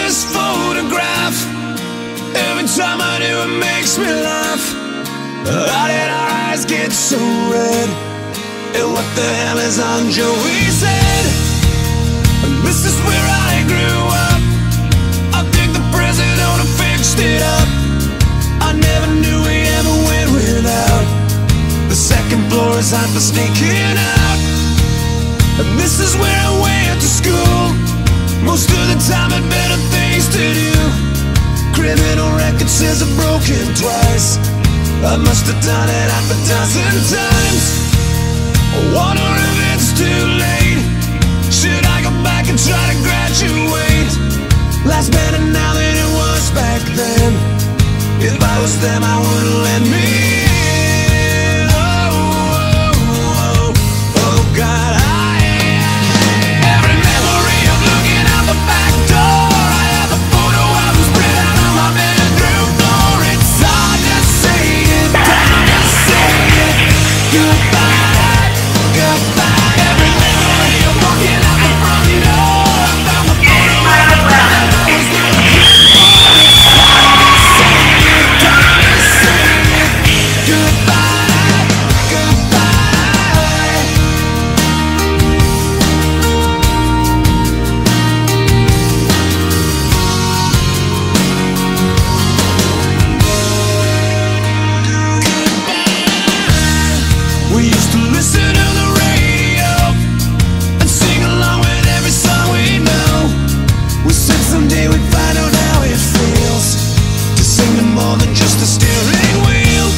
this photograph. Every time I do, it makes me laugh. How did our eyes get so red? And what the hell is on Joey's head? And this is where I grew up. I think the president fixed it up. I never knew we ever went without. The second floor is hot for sneaking out. And this is where I went to school. Most of the time had better things to do. Criminal record says I've broken twice. I must have done it half a dozen times. I wonder if it's too late. Should I go back and try to graduate? Life's better now than it was back then. If I was them, I wouldn't let me in. Oh, oh, oh, oh God. Every memory of looking out the back door. I have a photo album spread out on my bedroom floor. It's hard to say it, time to say it. Goodbye, goodbye. Every memory of walking out the front door. I found the photo album that I was looking for. It's hard to say it, time to say it. Goodbye, goodbye. We used to listen to the radio and sing along with every song we know. We said someday we'd find out how it feels to sing to more than just a steering wheel.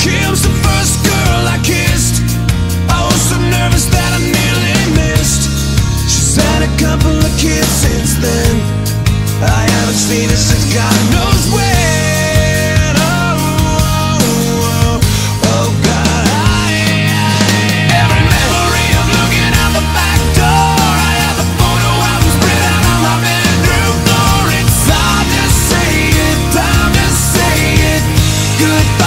Kim's the first girl I kissed. I was so nervous that I nearly missed. She's had a couple of kids since then. I haven't seen her since God knows when. Oh, oh, oh, oh God. Every memory of looking out the back door. I have the photo album spread out on my bedroom floor. It's hard to say it, time to say it. Goodbye.